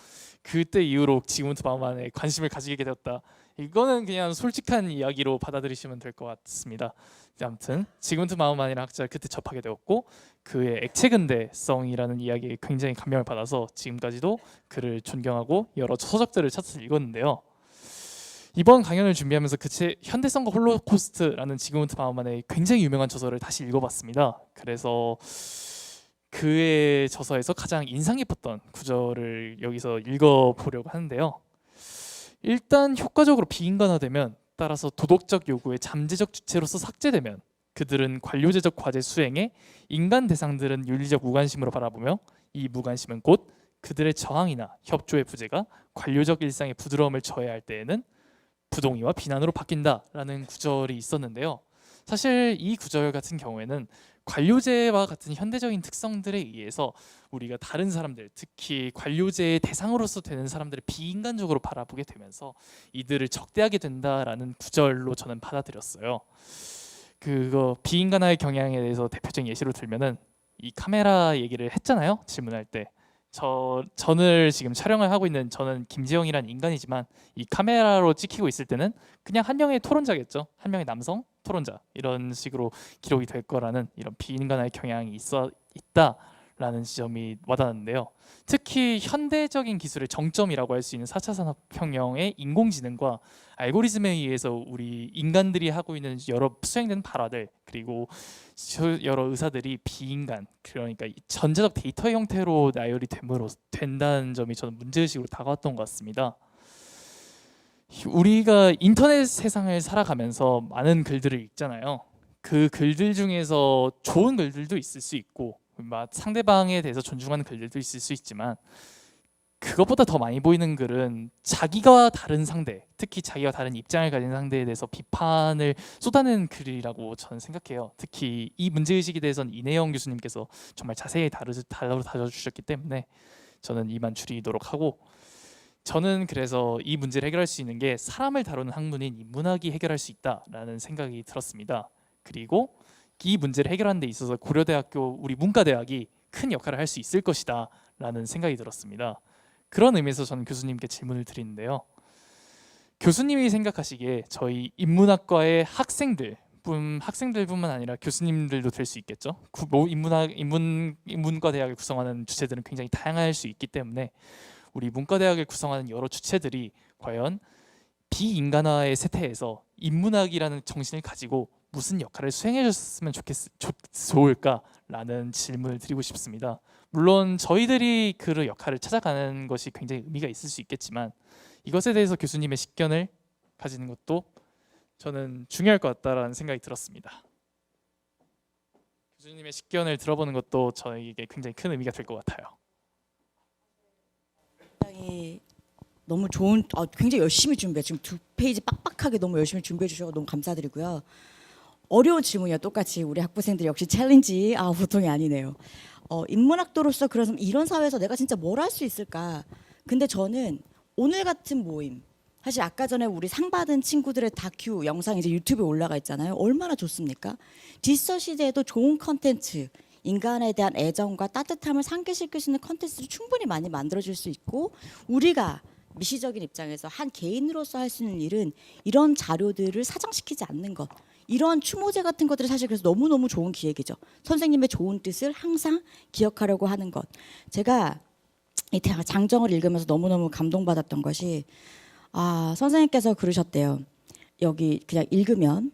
그때 이후로 지그문트 바우만에 관심을 가지게 되었다. 이거는 그냥 솔직한 이야기로 받아들이시면 될 것 같습니다. 아무튼 지그문트 바우만이라는 학자를 그때 접하게 되었고, 그의 액체근대성이라는 이야기에 굉장히 감명을 받아서 지금까지도 그를 존경하고 여러 서적들을 찾아서 읽었는데요. 이번 강연을 준비하면서 그 책 현대성과 홀로코스트라는 지그문트 바우만의 굉장히 유명한 저서를 다시 읽어봤습니다. 그래서 그의 저서에서 가장 인상 깊었던 구절을 여기서 읽어보려고 하는데요. 일단 효과적으로 비인간화되면, 따라서 도덕적 요구의 잠재적 주체로서 삭제되면 그들은 관료제적 과제 수행에 인간 대상들은 윤리적 무관심으로 바라보며, 이 무관심은 곧 그들의 저항이나 협조의 부재가 관료적 일상의 부드러움을 저해할 때에는 부동의와 비난으로 바뀐다라는 구절이 있었는데요. 사실 이 구절 같은 경우에는 관료제와 같은 현대적인 특성들에 의해서 우리가 다른 사람들, 특히 관료제의 대상으로서 되는 사람들을 비인간적으로 바라보게 되면서 이들을 적대하게 된다라는 구절로 저는 받아들였어요. 그거 비인간화의 경향에 대해서 대표적인 예시로 들면은 이 카메라 얘기를 했잖아요. 질문할 때. 저는 지금 촬영을 하고 있는 저는 김지영이란 인간이지만 이 카메라로 찍히고 있을 때는 그냥 한 명의 토론자겠죠. 한 명의 남성 토론자, 이런 식으로 기록이 될 거라는 이런 비인간화의 경향이 있다라는 지점이 와닿았는데요. 특히 현대적인 기술의 정점이라고 할 수 있는 4차 산업혁명의 인공지능과 알고리즘에 의해서 우리 인간들이 하고 있는 여러 수행된 발화들, 그리고 여러 의사들이 비인간, 그러니까 전자적 데이터의 형태로 나열이 된다는 점이 저는 문제의식으로 다가왔던 것 같습니다. 우리가 인터넷 세상을 살아가면서 많은 글들을 읽잖아요. 그 글들 중에서 좋은 글들도 있을 수 있고 상대방에 대해서 존중하는 글들도 있을 수 있지만, 그것보다 더 많이 보이는 글은 자기가 다른 상대, 특히 자기가 다른 입장을 가진 상대에 대해서 비판을 쏟아내는 글이라고 저는 생각해요. 특히 이 문제의식에 대해서는 이내영 교수님께서 정말 자세히 다뤄주셨기 때문에 저는 이만 줄이도록 하고, 저는 그래서 이 문제를 해결할 수 있는 게 사람을 다루는 학문인 인문학이 해결할 수 있다라는 생각이 들었습니다. 그리고 이 문제를 해결하는 데 있어서 고려대학교 우리 문과대학이 큰 역할을 할 수 있을 것이다 라는 생각이 들었습니다. 그런 의미에서 저는 교수님께 질문을 드리는데요. 교수님이 생각하시기에 저희 인문학과의 학생들뿐만 아니라 교수님들도 될 수 있겠죠. 인문과 대학을 구성하는 주체들은 굉장히 다양할 수 있기 때문에 우리 문과대학을 구성하는 여러 주체들이 과연 비인간화의 세태에서 인문학이라는 정신을 가지고 무슨 역할을 수행해 줬으면 좋을까라는 질문을 드리고 싶습니다. 물론 저희들이 그 역할을 찾아가는 것이 굉장히 의미가 있을 수 있겠지만, 이것에 대해서 교수님의 식견을 가지는 것도 저는 중요할 것 같다라는 생각이 들었습니다. 교수님의 식견을 들어보는 것도 저에게 굉장히 큰 의미가 될 것 같아요. 굉장히 너무 좋은, 굉장히 열심히 준비해, 지금 2페이지 빡빡하게 너무 열심히 준비해 주셔서 너무 감사드리고요. 어려운 질문이요. 똑같이 우리 학부생들 역시 챌린지 보통이 아니네요. 인문학도로서 그래서 이런 사회에서 내가 진짜 뭘 할 수 있을까? 근데 저는 오늘 같은 모임, 사실 아까 전에 우리 상 받은 친구들의 다큐 영상 이제 유튜브에 올라가 있잖아요. 얼마나 좋습니까? 디지털 시대에도 좋은 컨텐츠, 인간에 대한 애정과 따뜻함을 상기시킬 수 있는 컨텐츠를 충분히 많이 만들어줄 수 있고, 우리가 미시적인 입장에서 한 개인으로서 할 수 있는 일은 이런 자료들을 사정시키지 않는 것, 이런 추모제 같은 것들이 사실 그래서 너무너무 좋은 기획이죠. 선생님의 좋은 뜻을 항상 기억하려고 하는 것. 제가 이 장정을 읽으면서 너무너무 감동받았던 것이, 선생님께서 그러셨대요. 여기 그냥 읽으면,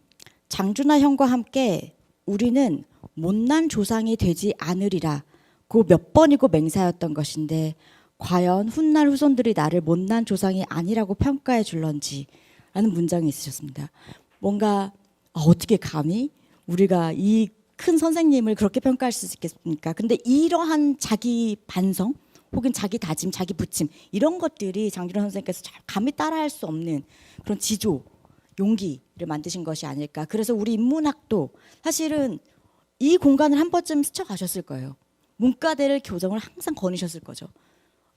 장준하 형과 함께 우리는 못난 조상이 되지 않으리라 고 몇 번이고 맹세하였던 것인데 과연 훗날 후손들이 나를 못난 조상이 아니라고 평가해 줄런지라는 문장이 있으셨습니다. 뭔가 어떻게 감히 우리가 이 큰 선생님을 그렇게 평가할 수 있겠습니까? 근데 이러한 자기 반성 혹은 자기 다짐, 자기 부침 이런 것들이 장준호 선생님께서 감히 따라할 수 없는 그런 지조, 용기를 만드신 것이 아닐까. 그래서 우리 인문학도 사실은 이 공간을 한 번쯤 스쳐가셨을 거예요. 문과대를 교정을 항상 거니셨을 거죠.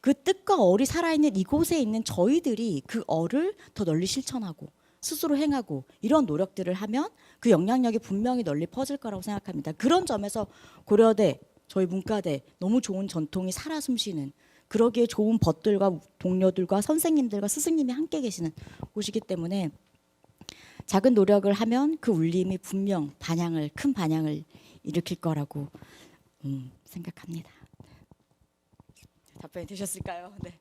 그 뜻과 얼이 살아있는 이곳에 있는 저희들이 그 얼을 더 널리 실천하고 스스로 행하고 이런 노력들을 하면 그 영향력이 분명히 널리 퍼질 거라고 생각합니다. 그런 점에서 고려대, 저희 문과대 너무 좋은 전통이 살아 숨쉬는 그러기에 좋은 벗들과 동료들과 선생님들과 스승님이 함께 계시는 곳이기 때문에 작은 노력을 하면 그 울림이 분명 큰 반향을 일으킬 거라고 생각합니다. 답변이 되셨을까요? 네.